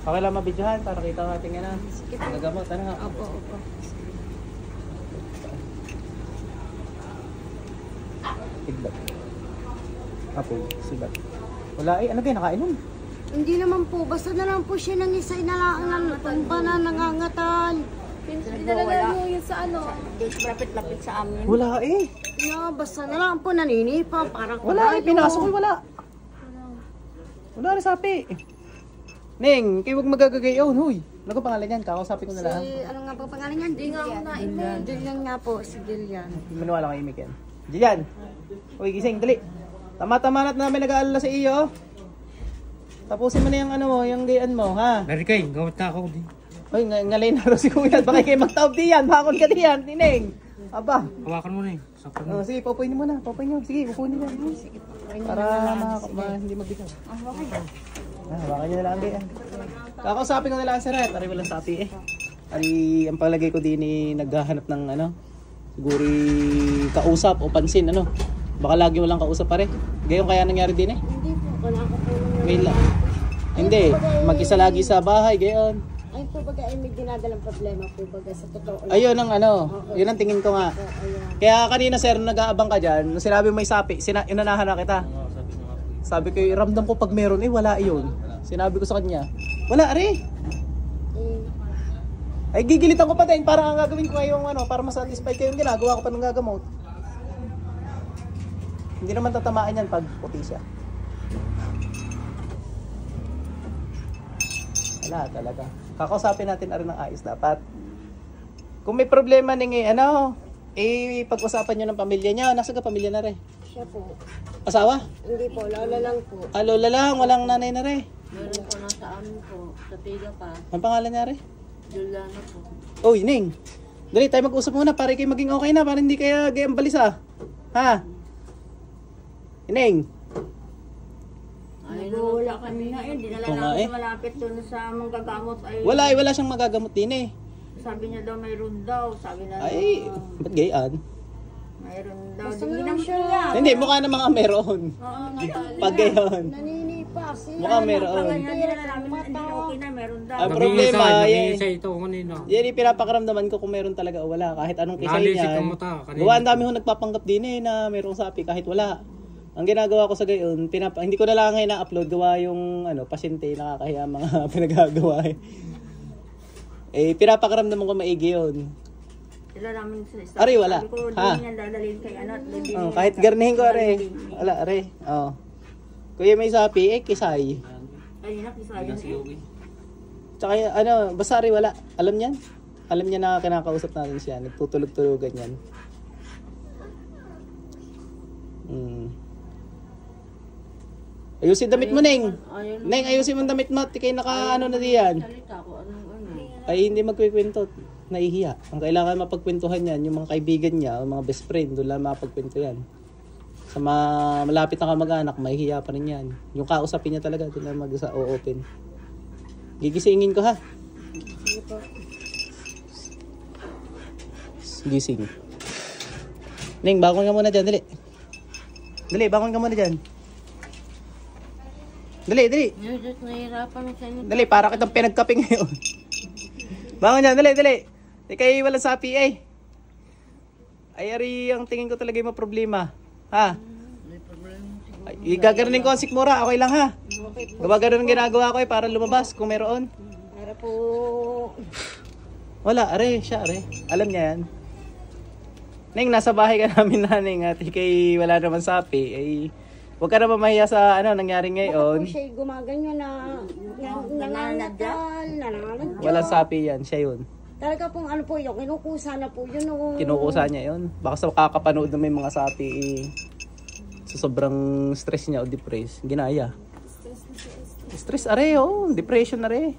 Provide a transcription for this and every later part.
Okay lang mabidyohan para kita natin nga na. Nagamot, ano nga? Opo, opo. Tigbat. Apo, sibat. Wala eh, ano kayo nakainom? Hindi naman po, basta na lang po siya ng isay na lang ng nangangatal. Dinalaga mo yun sa ano? Lapit-lapit sa amin. Wala eh. No, basta na lang po naninipa, parang Wala eh, pinasok ko wala. Wala na sapi. Neng, kayo huwag magagagayon, huy. Ano ko pangalan yan? Kakausapin ko na lang. Si, ano nga po pangalan niyan? Hindi nga ako naimig. Dilian nga po, si Dilian. Maniwala kang imik yan. Diyan. Uy, gising, dali. Tama-tama na't namin nag-aalala sa iyo. Tapusin mo na yung ano mo, yung gayan mo, ha? Dari kayo, gawat na ako di. Uy, ngalay na rin si Kuya. Baka kayo magtaob diyan. Bakon ka diyan, tineng. Aba. Hawakan mo na eh. Sakto mo. Sige, pupuin niyo muna. Pupuin niyo. Sige, pupuin niyo. Sige, para hindi mabigat. Hawakan niyo na lang gayan. Kakausapin ko na lang si Ret. Ari walang sapi eh. Ari, ang palagay ko din eh, naghahanap ng ano, siguro kausap o pansin, ano. Baka lagi walang kausap pare. Gayon kaya nangyari din eh. Hindi po, wala ko po. Ngayon lang. Hindi, mag-isa lagi sa bahay, gayon. Ay po baga ay may dinadalang problema po baga sa totoo lang. Ayun ang ano, yun ang tingin ko nga. Po, ayan. Kaya kanina sir, nung nag-aabang ka dyan, nung sinabi mo may sapi, inanahan na kita. Sabi ko, ramdam ko pag meron, wala iyon. Sinabi ko sa kanya, wala ari. Ay gigilitan ko pa din, para ang gagawin ko ay yung ano, para masatisfy kayo yung ginagawa ko pa nung gagamot. Hindi naman tatamaan yan pag puti siya. Wala talaga. Kakausapin natin na rin ng ayos dapat. Kung may problema ning ano, pag-usapan nyo ng pamilya niya. Nasa ka pamilya na rin? Siya po. Asawa? Hindi po, lola lang po. Ah, lola lang, walang nanay na rin. Meron po nasa amin po. Sa tiga pa. Ang pangalan niya rin? Juliana po. Oh, Ning. Dali, tayo mag-usap muna para kayo maging okay na. Para hindi kaya gayang balisa. Ha? Ning. Ay, wala kami na yun. Dinala Oo nga namin eh. malapit doon sa manggagamot. Ay, Wala siyang magagamot din eh. sabi niya daw mayroon daw. Sabi na Ay, ba't gayaan? mayroon daw. Basta Hindi naman naman siya. siya. Hindi, mukha na mga meron. Oo, natali. Pag gayon. Naninipa siya. Mukhang meron. Kanya dinala namin. Hindi na okay na. Meron daw. Ang problema, Nabingisa ito kanina. Yan yung pinapakaramdaman ko kung meron talaga o wala. Kahit anong kisay Nalisik niyan. ang mata kanina. Gawa ang dami ho nagpapanggap din eh na merong sapi kahit wala. Ang ginagawa ko sa gayon, hindi ko na lang ngayon na-upload. Gawa yung pasyente, nakakahiya mga pinagagawa eh. Pinapakaramdaman ko maigi yun. Sila namin sa isa. Ari, wala. Sabi ko, Ha? hindi niya dadalhin kay ano. Kahit garnihin ko are. Wala are. Oh. Kuya may sapi, kisay. Ay, nakisayo na. Tsaka basta are wala. Alam niyan? Alam niya na kinakausap natin siya. Nagtutulog-tulugan yan. Ayusin damit mo, Neng. Neng, ayusin mo damit mo. Tikay naka na diyan. Salita ko, ano. Ay hindi magkikwento. Nahihiya. Ang kailangan mapagkwentuhan yan, yung mga kaibigan niya, mga best friend, doon lang mapagkwento yan. Sa malapit na kamag-anak, mahihiya pa rin yan. Yung kausapin niya talaga, doon lang mag-open. Gigisingin ko ha. Sige po. Gising. Neng, bangon ka muna dyan, dali. Dali, bangon ka muna dyan. Dali, dali. Yung Diyos, nahihirapan sa inyo. Dali, para kitang pinagkaping ngayon. Bangon dyan, dali, dali. Di kayo walang sapi eh. Ay, ari, ang tingin ko talaga yung problema. Ha? Ay, gaganin ko ang sikmura, okay lang ha? Gawa ganun ang ginagawa ko para lumabas kung meron. Para po. Wala, are, siya, are. Alam niya yan. Neng, nasa bahay ka namin na, Neng, at ikay wala naman sapi, ay huwag ka naman mahiya sa nangyari Baka po ngayon. siya gumaganyo na nangangatal, nananadyo. Walang sapi yan, siya yun. Talaga pong ano po yun, kinukusa na po yun. Kinukusa niya yun. Baka sa kakapanood na may mga sapi, sa sobrang stress niya o depressed, ginaya. Stress, are, depression, are.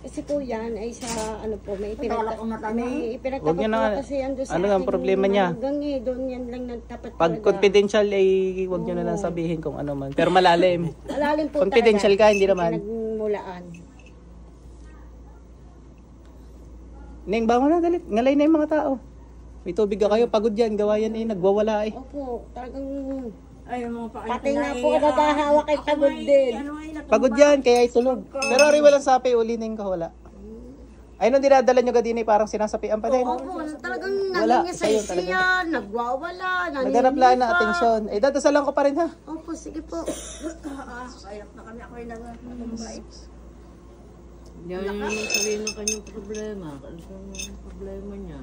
Kasi po yan ay sa ano po, may Wala akong matanda. ipinagtapat Huwag niya po na- kasi yan doon sa ano nga ang ating problema niya? manugang eh. Doon yan lang nagtapat Pag confidential, huwag niyo na lang sabihin kung ano man. Pero malalim. Malalim po Confidential talaga. ka, hindi naman. Pinagmulaan. Neng, bangon na, dali. Ngalay na yung mga tao. May tubig ka kayo, pagod yan, gawa yan nagwawala eh. Opo, talagang Ay, yung mga pakita Pati nga po nagahawak kay pagod din. Pagod yan, kaya itulog. Pero ari walang sapi, ulinin ko, wala. Ay, nung dinadala nyo gadini, parang sinasapian pa din. Opo, talagang Wala, nangingisay ayun talaga. siya, nagwawala, Naghanap lang na atensyon. Eh, dadasalan ko pa rin ha. Opo, sige po. Kaya na kami, ako yung nag-tumbay. Yan yung sabihin ng kanyang problema. Ano yung problema niya?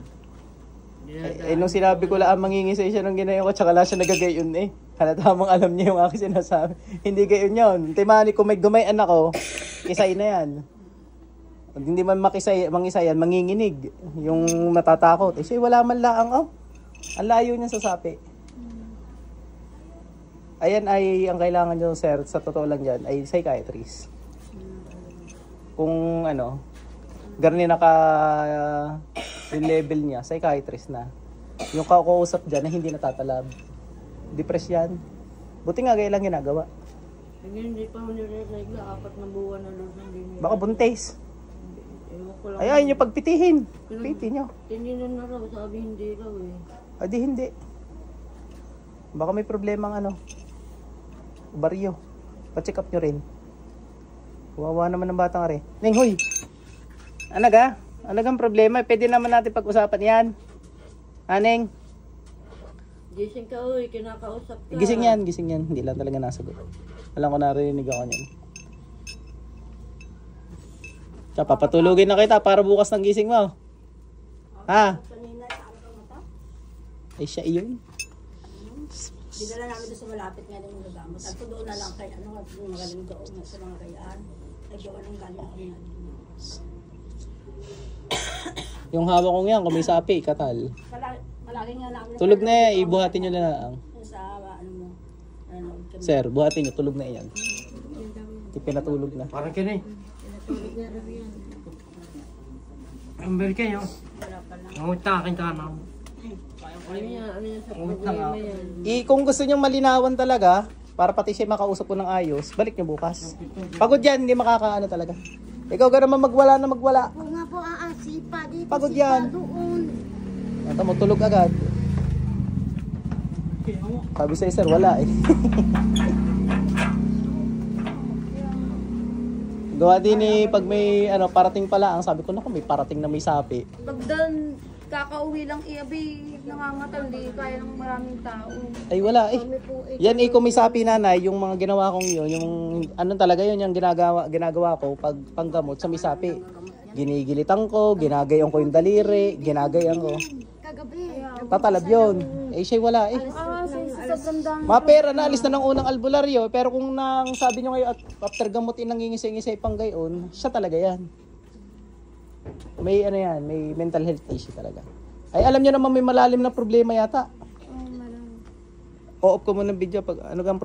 Nung sinabi ko lang, mangingisay siya nung ginayon ko, tsaka lang siya nagagayon eh. Halatamang alam niya yung aking sinasabi. Hindi gayon yun. Timani, kung may gumayan ako, kisay na yan. Pag hindi man mangisayan, manginginig. Yung matatakot. Eh, siya wala man laang, oh. Ang layo niya sa sapi. Ayan ay, ang kailangan nyo, sir, sa totoo lang dyan, ay psychiatrist. Kung ano, ganun yung level niya, psychiatrist na. Yung kausap dyan na hindi natatalab. Depressed yan. Buti nga gaya lang ginagawa. Hindi pa mo nire-regla, 4 na buwan na lang hindi niya. Baka buntis. Ewan ko lang. Ay, ayaw nyo pagpitihin. Piti nyo. Tininan na raw, sabi hindi raw eh. Adi hindi. Baka may problema ang ano. Baryo. Pa-check up nyo rin. Wawa naman ng batang are. Ning, hoy! Anaga? Anagang problema? Pwede naman natin pag-usapan yan. Aneng? Gising ka, uy, kinakausap ka. Gising yan, gising yan. Hindi lang talaga nasagot. Alam ko narinig ako niyan. Tsaka papatulugin na kita para bukas ng gising mo. Ha? Ay siya iyon. Dinala namin doon sa malapit nga ng gagamot. At doon na lang kay ano, magaling doon sa mga kayaan. Ay doon ang galing ako na. Yung hawak kong yan, kung may sapi, katal. Malaki nga namin. Tulog na yan, ibuhatin nyo na lang. Sa ano mo. Ano, Sir, buhatin nyo, tulog na yan. Ipinatulog na. Parang kini. Ang beri kayo. Ang utakin ka na. Ano yan sa Ulit na nga. problema yan. Kung gusto nyong malinawan talaga, para pati siya makausap ko ng ayos, balik nyo bukas. Pagod yan, hindi makakaano talaga. Ikaw ka naman magwala na magwala. Oo nga po, sipa dito, Pagod sipa yan. doon. Ito mo, tulog agad. Sabi sa'yo, sir, wala eh. Gawa din eh, pag may ano, parating pala, ang sabi ko, naku, may parating na may sapi. Pagdan, kakauwi lang iabi, nangangatal, di kaya ng maraming tao. Ay, wala eh. Yan eh, kung may sapi nanay, yung mga ginawa kong yun, yung ano talaga yun, yung ginagawa ko pag panggamot sa may sapi. Ginigilitan ko, ginagayon ko yung daliri, ginagayan ko. Kagabi. Tatalab yun. Eh, siya wala eh. Sa gandang Mga pera na, alis na ng unang albularyo, pero kung nang sabi nyo ngayon at after gamutin ng ngingisay-ngisay pang gayon, siya talaga yan. May ano yan, may mental health issue talaga. Ay, alam nyo naman may malalim na problema yata. Oo, off ko muna ng video pag ano